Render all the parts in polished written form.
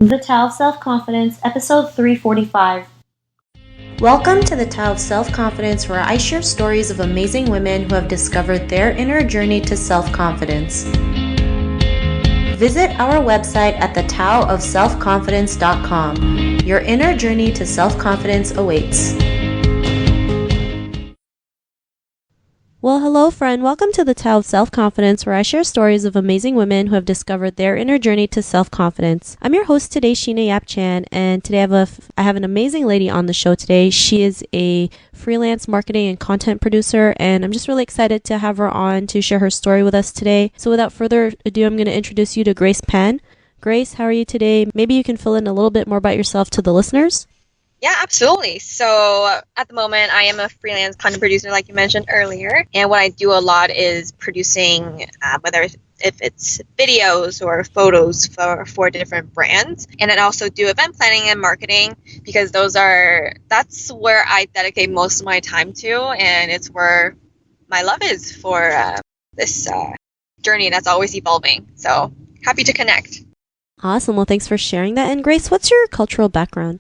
The Tao of Self-Confidence, episode 345. Welcome to the Tao of Self-Confidence, where I share stories of amazing women who have discovered their inner journey to self-confidence. Visit our website at thetaoofselfconfidence.com. Your inner journey to self-confidence awaits. Well, hello, friend. Welcome to the Tao of Self-Confidence, where I share stories of amazing women who have discovered their inner journey to self-confidence. I'm your host today, Sheena Yap-Chan, and today I have an amazing lady on the show today. She is a freelance marketing and content producer, and I'm just really excited to have her on to share her story with us today. So without further ado, I'm going to introduce you to Grace Pan. Grace, how are you today? Maybe you can fill in a little bit more about yourself to the listeners. Yeah, absolutely. So at the moment, I am a freelance content producer, like you mentioned earlier. And what I do a lot is producing, whether if it's videos or photos for different brands. And then also do event planning and marketing, because that's where I dedicate most of my time to. And it's where my love is for this journey that's always evolving. So happy to connect. Awesome. Well, thanks for sharing that. And Grace, what's your cultural background?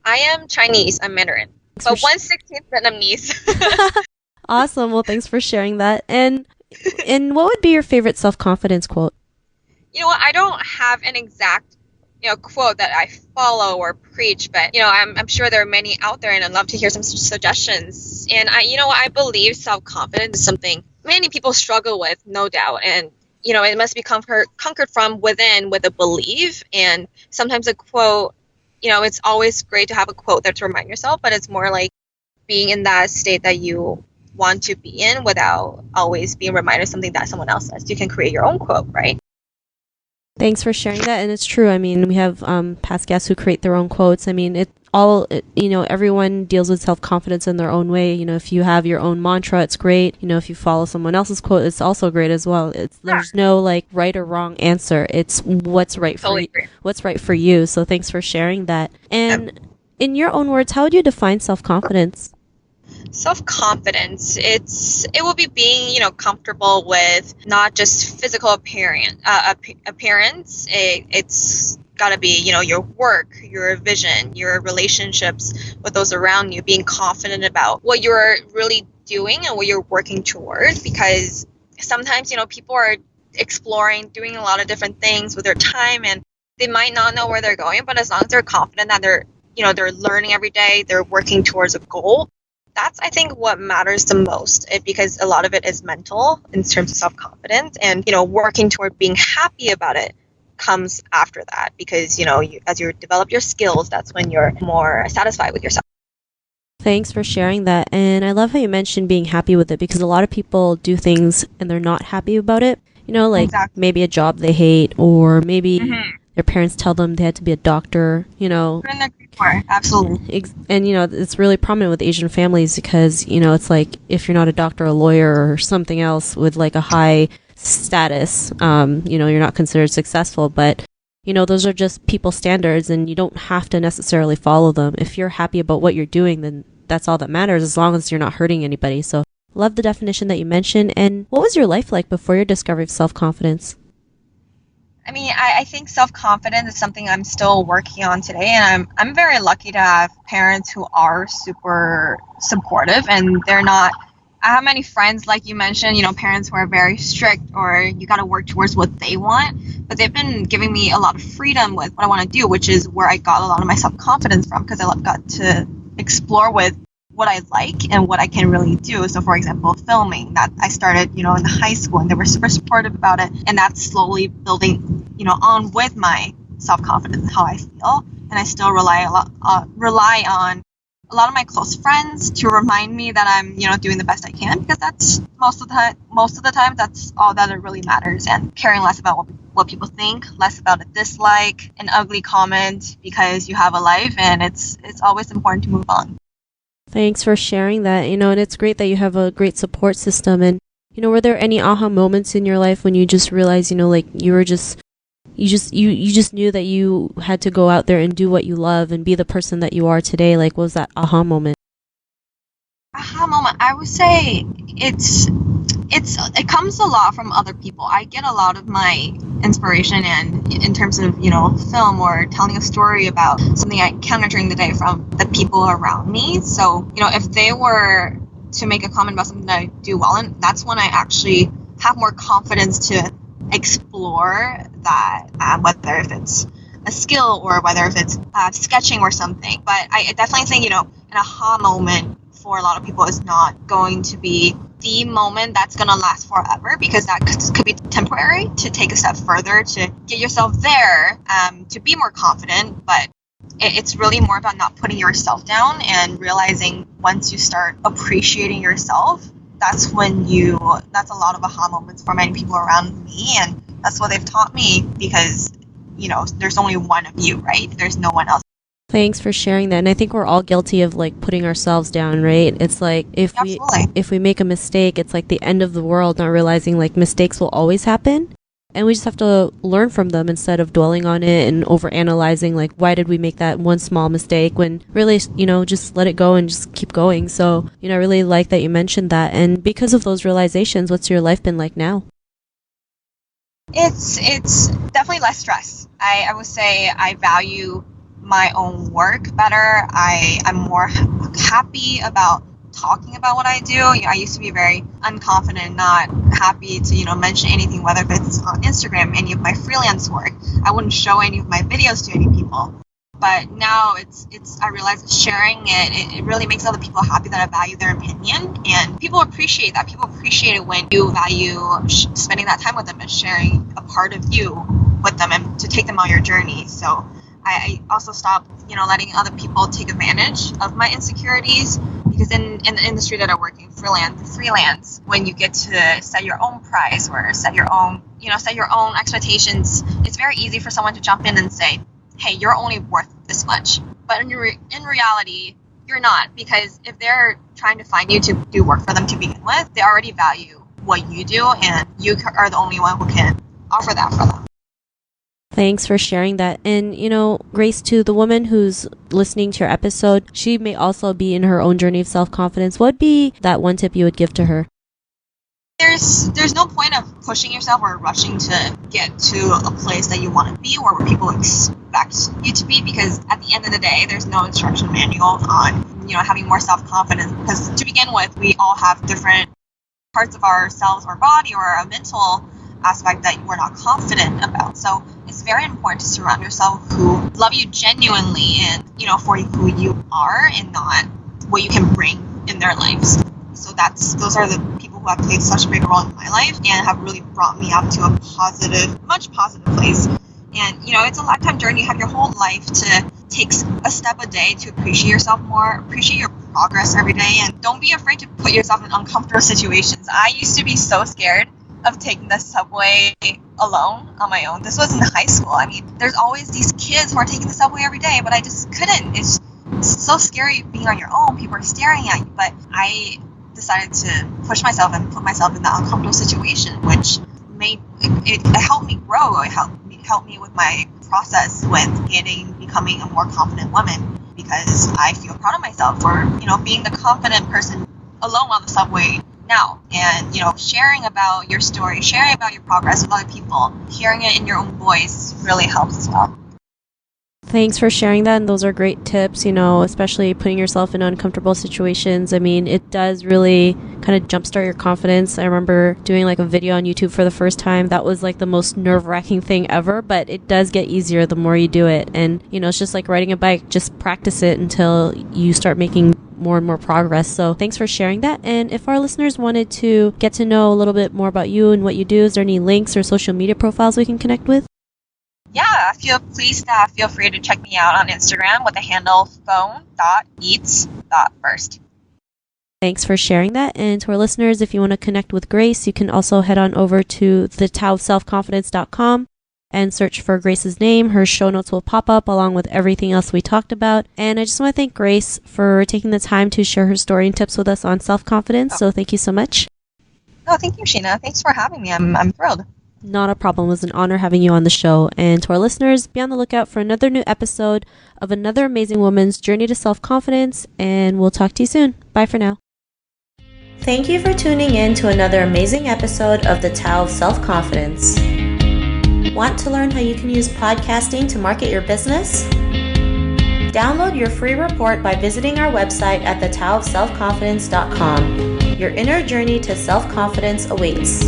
I am Chinese. I'm Mandarin. But 1/16 Vietnamese. Awesome. Well, thanks for sharing that. And what would be your favorite self-confidence quote? You know what? I don't have an exact, quote that I follow or preach, but, I'm sure there are many out there, and I'd love to hear some suggestions. And I believe self-confidence is something many people struggle with, no doubt. And, it must be conquered from within with a belief. And sometimes a quote, it's always great to have a quote there to remind yourself, but it's more like being in that state that you want to be in without always being reminded of something that someone else says. You can create your own quote, right? Thanks for sharing that. And it's true. I mean, we have past guests who create their own quotes. I mean, everyone deals with self-confidence in their own way. If you have your own mantra, it's great. If you follow someone else's quote, it's also great as well. There's no right or wrong answer. It's what's right for you. What's right for you. So thanks for sharing that. And in your own words, how would you define self-confidence? Self-confidence, it will be being, comfortable with not just physical appearance. It's got to be, your work, your vision, your relationships with those around you, being confident about what you're really doing and what you're working toward. Because sometimes, people are exploring, doing a lot of different things with their time, and they might not know where they're going, but as long as they're confident that they're learning every day, they're working towards a goal. That's, I think, what matters the most, because a lot of it is mental in terms of self-confidence, and, working toward being happy about it comes after that, because, as you develop your skills, that's when you're more satisfied with yourself. Thanks for sharing that. And I love how you mentioned being happy with it, because a lot of people do things and they're not happy about it. Exactly. Maybe a job they hate, or maybe their parents tell them they had to be a doctor, Absolutely. And, it's really prominent with Asian families, because, it's like if you're not a doctor, a lawyer, or something else with a high status, you're not considered successful. But, those are just people's standards, and you don't have to necessarily follow them. If you're happy about what you're doing, then that's all that matters, as long as you're not hurting anybody. So love the definition that you mentioned. And what was your life like before your discovery of self-confidence? I mean, I think self-confidence is something I'm still working on today, and I'm very lucky to have parents who are super supportive, and they're not. I have many friends, like you mentioned, parents who are very strict, or you got to work towards what they want, but they've been giving me a lot of freedom with what I want to do, which is where I got a lot of my self-confidence from, because I got to explore with what I like and what I can really do. So, for example, filming, that I started, in the high school, and they were super supportive about it. And that's slowly building, on with my self-confidence and how I feel. And I still rely on a lot of my close friends to remind me that I'm, doing the best I can, because that's most of the time, that's all that it really matters. And caring less about what people think, less about a dislike, an ugly comment, because you have a life, and it's always important to move on. Thanks for sharing that, and it's great that you have a great support system. And, were there any aha moments in your life when you just realized, you just knew that you had to go out there and do what you love and be the person that you are today? What was that aha moment? Aha moment, I would say it's it comes a lot from other people. I get a lot of my inspiration and in terms of film or telling a story about something I encountered during the day from the people around me. So if they were to make a comment about something that I do well, and that's when I actually have more confidence to explore that, whether if it's a skill or whether if it's sketching or something. But I definitely think an aha moment for a lot of people is not going to be the moment that's going to last forever, because that could be temporary. To take a step further, to get yourself there, to be more confident. But it's really more about not putting yourself down and realizing once you start appreciating yourself, that's a lot of aha moments for many people around me. And that's what they've taught me, because there's only one of you, right? There's no one else. Thanks for sharing that. And I think we're all guilty of like putting ourselves down, right? It's like if we make a mistake, it's like the end of the world, not realizing like mistakes will always happen. And we just have to learn from them instead of dwelling on it and overanalyzing like, why did we make that one small mistake, when really, just let it go and just keep going. So, I really like that you mentioned that. And because of those realizations, what's your life been like now? It's definitely less stress. I would say I value my own work better. I'm more happy about talking about what I do. I used to be very unconfident, not happy to mention anything, whether it's on Instagram, any of my freelance work. I wouldn't show any of my videos to any people. But now I realize that sharing it really makes other people happy, that I value their opinion, and people appreciate that. People appreciate it when you value spending that time with them and sharing a part of you with them and to take them on your journey. So I also stopped, letting other people take advantage of my insecurities, because in the industry that I work in, freelance, when you get to set your own price or set your own expectations, it's very easy for someone to jump in and say, hey, you're only worth this much. But in reality, you're not, because if they're trying to find you to do work for them to begin with, they already value what you do, and you are the only one who can offer that for them. Thanks for sharing that. And, Grace, to the woman who's listening to your episode, she may also be in her own journey of self-confidence. What would be that one tip you would give to her? There's no point of pushing yourself or rushing to get to a place that you want to be or where people expect you to be, because at the end of the day, there's no instruction manual on having more self-confidence, because to begin with, we all have different parts of ourselves or body or a mental aspect that we're not confident about. So it's very important to surround yourself who love you genuinely and for who you are and not what you can bring in their lives. So those are the people who have played such a big role in my life and have really brought me up to a much positive place. And it's a lifetime journey. You have your whole life to take a step a day to appreciate yourself more, appreciate your progress every day, and don't be afraid to put yourself in uncomfortable situations. I used to be so scared of taking the subway alone on my own. This was in high school. I mean, there's always these kids who are taking the subway every day, but I just couldn't. It's so scary being on your own. People are staring at you. But I decided to push myself and put myself in that uncomfortable situation, which it helped me grow. It helped me with my process with becoming a more confident woman, because I feel proud of myself for being the confident person alone on the subway now, and sharing about your story, sharing about your progress with other people, hearing it in your own voice really helps as well. Thanks for sharing that, and those are great tips, especially putting yourself in uncomfortable situations. I mean, it does really kind of jumpstart your confidence. I remember doing like a video on YouTube for the first time. That was like the most nerve-wracking thing ever, but it does get easier the more you do it. And, it's just like riding a bike. Just practice it until you start making more and more progress. So thanks for sharing that. And if our listeners wanted to get to know a little bit more about you and what you do, is there any links or social media profiles we can connect with? Yeah, feel free to check me out on Instagram with the handle phone.eats.first. Thanks for sharing that. And to our listeners, if you want to connect with Grace, you can also head on over to thetaoofselfconfidence.com and search for Grace's name. Her show notes will pop up along with everything else we talked about. And I just want to thank Grace for taking the time to share her story and tips with us on self-confidence. So thank you so much. Oh, thank you, Sheena. Thanks for having me. I'm thrilled. Not a problem. It was an honor having you on the show. And to our listeners, be on the lookout for another new episode of another amazing woman's journey to self-confidence. And we'll talk to you soon. Bye for now. Thank you for tuning in to another amazing episode of the Tao of Self-Confidence. Want to learn how you can use podcasting to market your business? Download your free report by visiting our website at thetaoofselfconfidence.com. Your inner journey to self-confidence awaits.